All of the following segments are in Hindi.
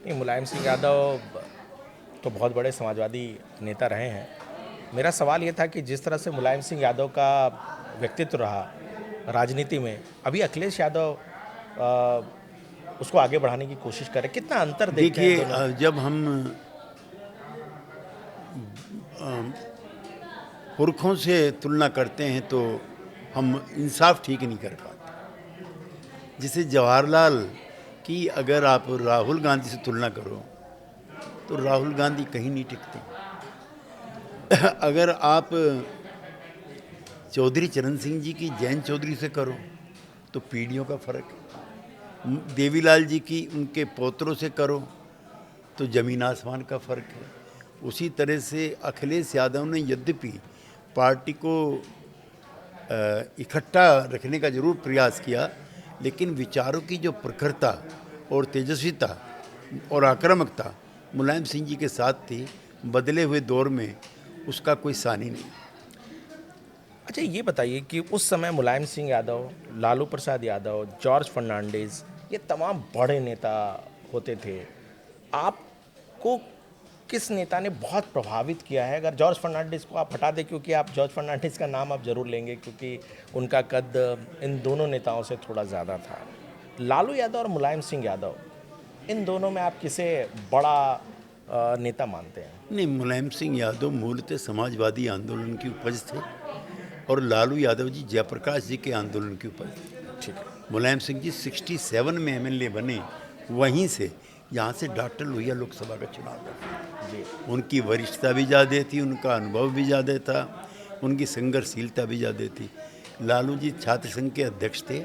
नहीं, मुलायम सिंह यादव तो बहुत बड़े समाजवादी नेता रहे हैं। मेरा सवाल ये था कि जिस तरह से मुलायम सिंह यादव का व्यक्तित्व रहा राजनीति में, अभी अखिलेश यादव उसको आगे बढ़ाने की कोशिश कर रहे, कितना अंतर देखते हैं देखिए, दोनों में? जब हम पुरखों से तुलना करते हैं तो हम इंसाफ ठीक नहीं कर पाते। जैसे जवाहरलाल की अगर आप राहुल गांधी से तुलना करो तो राहुल गांधी कहीं नहीं टिकते। अगर आप चौधरी चरण सिंह जी की जैन चौधरी से करो तो पीढ़ियों का फर्क है। देवीलाल जी की उनके पोतरों से करो तो ज़मीन आसमान का फ़र्क है। उसी तरह से अखिलेश यादव ने यद्यपि पार्टी को इकट्ठा रखने का ज़रूर प्रयास किया, लेकिन विचारों की जो प्रखरता और तेजस्विता और आक्रामकता मुलायम सिंह जी के साथ थी, बदले हुए दौर में उसका कोई सानी नहीं। अच्छा, ये बताइए कि उस समय मुलायम सिंह यादव, लालू प्रसाद यादव, जॉर्ज फर्नांडिस, ये तमाम बड़े नेता होते थे। आपको किस नेता ने बहुत प्रभावित किया है? अगर जॉर्ज फर्नांडिस को आप हटा दें, क्योंकि आप जॉर्ज फर्नांडिस का नाम आप ज़रूर लेंगे क्योंकि उनका कद इन दोनों नेताओं से थोड़ा ज़्यादा था। लालू यादव और मुलायम सिंह यादव, इन दोनों में आप किसे बड़ा नेता मानते हैं? नहीं, मुलायम सिंह यादव मूलतः समाजवादी आंदोलन की उपज थे और लालू यादव जी जयप्रकाश जी के आंदोलन की उपज थे। ठीक है। मुलायम सिंह जी 67 में एमएलए बने, वहीं से यहाँ से डॉक्टर लोहिया लोकसभा का चुनाव लड़ा जी। उनकी वरिष्ठता भी ज़्यादा थी, उनका अनुभव भी ज़्यादा था, उनकी संघर्षशीलता भी ज़्यादा थी। लालू जी छात्र संघ के अध्यक्ष थे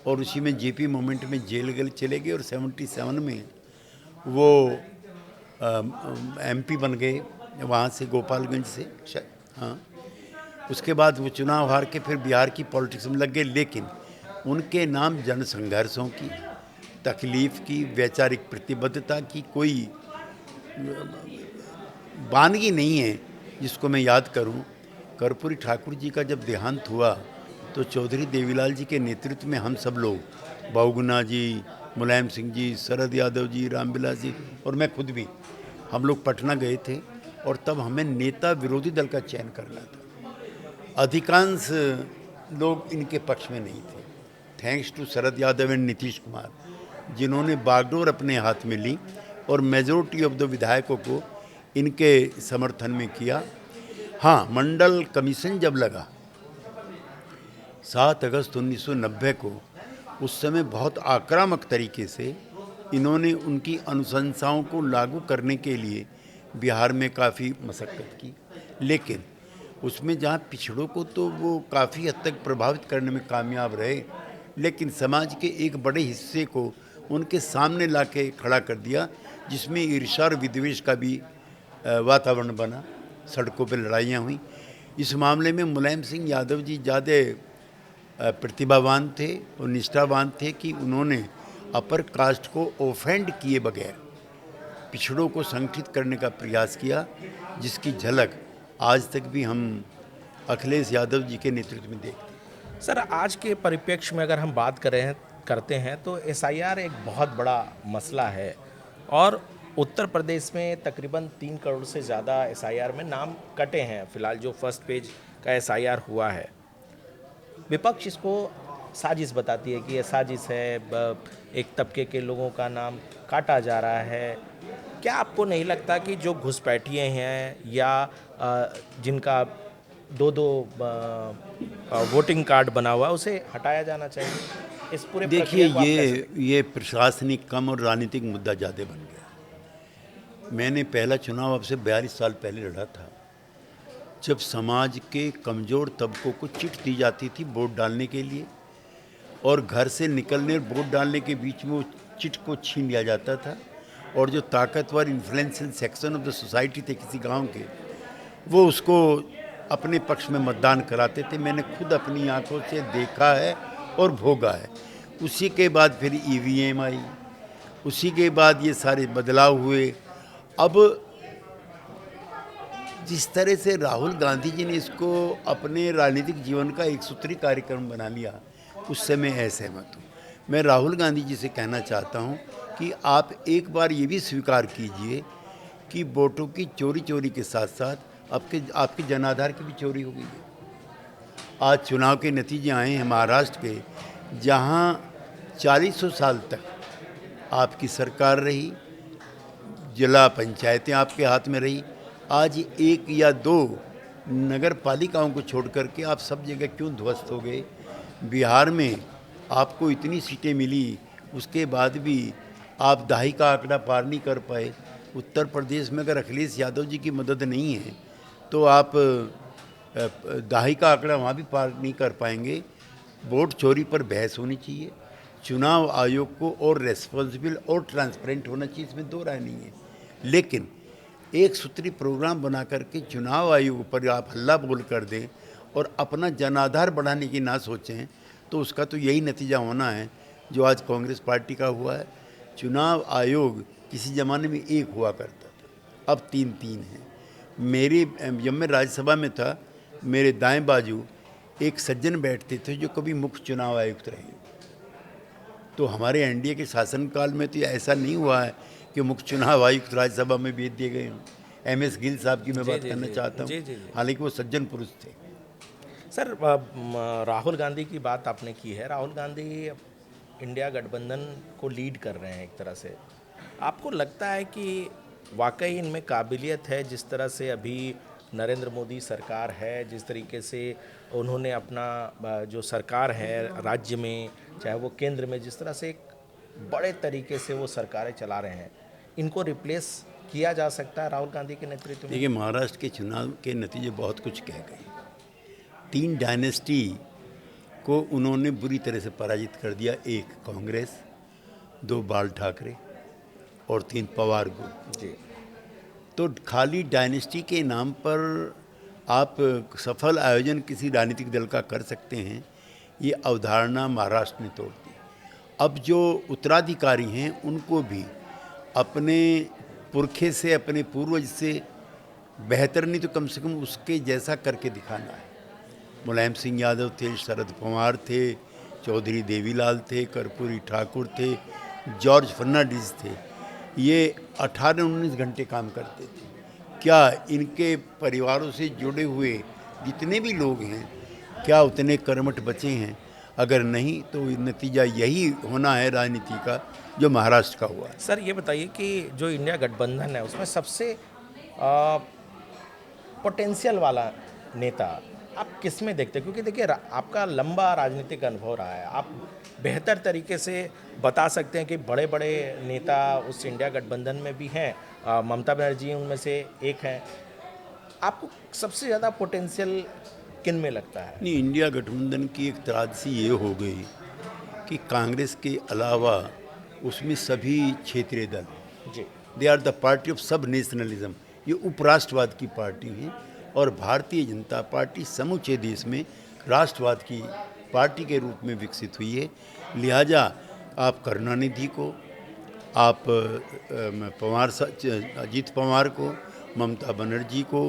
और उसी में जेपी मोमेंट में जेल गए चले गए और 77 में वो एमपी बन गए, वहाँ से गोपालगंज से। हाँ, उसके बाद वो चुनाव हार के फिर बिहार की पॉलिटिक्स में लग गए, लेकिन उनके नाम जन संघर्षों की, तकलीफ़ की, वैचारिक प्रतिबद्धता की कोई वानगी नहीं है जिसको मैं याद करूं। कर्पूरी ठाकुर जी का जब देहांत हुआ तो चौधरी देवीलाल जी के नेतृत्व में हम सब लोग, बहुगुणा जी, मुलायम सिंह जी, शरद यादव जी, रामविलास जी और मैं खुद भी, हम लोग पटना गए थे और तब हमें नेता विरोधी दल का चयन करना था। अधिकांश लोग इनके पक्ष में नहीं थे, thanks to Sharad Yadav and Nitish Kumar, जिन्होंने बागडोर अपने हाथ में ली और मेजोरिटी ऑफ द विधायकों को इनके समर्थन में किया। हाँ, मंडल कमीशन जब लगा 7 अगस्त 1990 को, उस समय बहुत आक्रामक तरीके से इन्होंने उनकी अनुशंसाओं को लागू करने के लिए बिहार में काफ़ी मशक्क़त की, लेकिन उसमें जहाँ पिछड़ों को तो वो काफ़ी हद तक प्रभावित करने में कामयाब रहे, लेकिन समाज के एक बड़े हिस्से को उनके सामने लाके खड़ा कर दिया, जिसमें ईर्ष्या और विद्वेष का भी वातावरण बना, सड़कों पर लड़ाइयाँ हुई। इस मामले में मुलायम सिंह यादव जी ज़्यादा प्रतिभावान थे और निष्ठावान थे कि उन्होंने अपर कास्ट को ऑफेंड किए बगैर पिछड़ों को संगठित करने का प्रयास किया, जिसकी झलक आज तक भी हम अखिलेश यादव जी के नेतृत्व में देखते हैं। सर, आज के परिप्रेक्ष्य में अगर हम बात करते हैं तो एसआईआर एक बहुत बड़ा मसला है और उत्तर प्रदेश में तकरीबन 3 करोड़ से ज़्यादा एसआईआर में नाम कटे हैं। फिलहाल जो फर्स्ट पेज का एसआईआर हुआ है, विपक्ष इसको साजिश बताती है कि ये साजिश है, एक तबके के लोगों का नाम काटा जा रहा है। क्या आपको नहीं लगता कि जो घुसपैठिए हैं या जिनका दो वोटिंग कार्ड बना हुआ, उसे हटाया जाना चाहिए? इस पूरे देखिए, प्रक्रिया को आप कैसे देखते हैं? ये प्रशासनिक कम और राजनीतिक मुद्दा ज़्यादा बन गया। मैंने पहला चुनाव अब से 42 साल पहले लड़ा था, जब समाज के कमज़ोर तबकों को चिट दी जाती थी वोट डालने के लिए, और घर से निकलने और वोट डालने के बीच में वो चिट को छीन लिया जाता था, और जो ताकतवर influential section of the society थे किसी गांव के, वो उसको अपने पक्ष में मतदान कराते थे। मैंने खुद अपनी आंखों से देखा है और भोगा है। उसी के बाद फिर ईवीएम आई, उसी के बाद ये सारे बदलाव हुए। अब जिस तरह से राहुल गांधी जी ने इसको अपने राजनीतिक जीवन का एक सूत्री कार्यक्रम बना लिया, उससे मैं असहमत हूँ। मैं राहुल गांधी जी से कहना चाहता हूँ कि आप एक बार ये भी स्वीकार कीजिए कि वोटों की चोरी चोरी के साथ साथ आपके आपके जनाधार की भी चोरी हो गई है। आज चुनाव के नतीजे आए हैं महाराष्ट्र के, जहां 40 साल तक आपकी सरकार रही, जिला पंचायतें आपके हाथ में रही, आज एक या दो नगर पालिकाओं को छोड़ करके आप सब जगह क्यों ध्वस्त हो गए? बिहार में आपको इतनी सीटें मिली, उसके बाद भी आप दहाई का आंकड़ा पार नहीं कर पाए। उत्तर प्रदेश में अगर अखिलेश यादव जी की मदद नहीं है तो आप दहाई का आंकड़ा वहाँ भी पार नहीं कर पाएंगे। वोट चोरी पर बहस होनी चाहिए, चुनाव आयोग को और रेस्पॉन्सिबल और ट्रांसपेरेंट होना चाहिए, इसमें दो राय नहीं है। लेकिन एक सूत्री प्रोग्राम बना करके चुनाव आयोग पर आप हल्ला बोल कर दें और अपना जनाधार बढ़ाने की ना सोचें, तो उसका तो यही नतीजा होना है जो आज कांग्रेस पार्टी का हुआ है। चुनाव आयोग किसी ज़माने में एक हुआ करता था, अब 3-3 है। जब मैं राज्यसभा में था, मेरे दाएं बाजू एक सज्जन बैठते थे जो कभी मुख्य चुनाव आयुक्त रहे। तो हमारे एनडीए के शासनकाल में तो ऐसा नहीं हुआ है कि मुख्य चुनाव आयुक्त राज्यसभा में भेज दिए गए हों। MS गिल साहब की मैं बात करना चाहता हूँ, हालांकि वो सज्जन पुरुष थे। सर, राहुल गांधी की बात आपने की है। राहुल गांधी इंडिया गठबंधन को लीड कर रहे हैं एक तरह से। आपको लगता है कि वाकई इनमें काबिलियत है? जिस तरह से अभी नरेंद्र मोदी सरकार है, जिस तरीके से उन्होंने अपना जो सरकार है राज्य में, चाहे वो केंद्र में, जिस तरह से एक बड़े तरीके से वो सरकारें चला रहे हैं, इनको रिप्लेस किया जा सकता है राहुल गांधी के नेतृत्व में? देखिए, महाराष्ट्र के चुनाव के नतीजे बहुत कुछ कह गए। 3 डायनेस्टी को उन्होंने बुरी तरह से पराजित कर दिया। 1 कांग्रेस, 2 बाल ठाकरे और 3 पवार ग्रुप जी। तो खाली डायनेस्टी के नाम पर आप सफल आयोजन किसी राजनीतिक दल का कर सकते हैं, ये अवधारणा महाराष्ट्र ने तोड़ दी। अब जो उत्तराधिकारी हैं उनको भी अपने पुरखे से, अपने पूर्वज से बेहतर नहीं तो कम से कम उसके जैसा करके दिखाना है। मुलायम सिंह यादव थे, शरद पवार थे, चौधरी देवीलाल थे, कर्पूरी ठाकुर थे, जॉर्ज फर्नांडिस थे। ये 18-19 घंटे काम करते थे। क्या इनके परिवारों से जुड़े हुए जितने भी लोग हैं, क्या उतने कर्मठ बचे हैं? अगर नहीं तो नतीजा यही होना है राजनीति का जो महाराष्ट्र का हुआ है। सर, ये बताइए कि जो इंडिया गठबंधन है उसमें सबसे पोटेंशियल वाला नेता आप किस में देखते हैं? क्योंकि देखिए, आपका लंबा राजनीतिक अनुभव रहा है, आप बेहतर तरीके से बता सकते हैं कि बड़े बड़े नेता उस इंडिया गठबंधन में भी हैं। ममता बनर्जी उनमें से एक हैं। आपको सबसे ज़्यादा पोटेंशियल किन में लगता है? नहीं, इंडिया गठबंधन की एक त्रासदी ये हो गई कि कांग्रेस के अलावा उसमें सभी क्षेत्रीय दल, जी, they are the party of subnationalism. ये उपराष्ट्रवाद की पार्टी है और भारतीय जनता पार्टी समूचे देश में राष्ट्रवाद की पार्टी के रूप में विकसित हुई है। लिहाजा आप करुणानिधि को, आप अजीत पवार को, ममता बनर्जी को,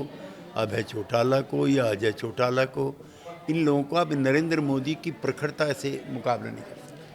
अभय चौटाला को या अजय चौटाला को, इन लोगों को आप नरेंद्र मोदी की प्रखरता से मुकाबला नहीं कर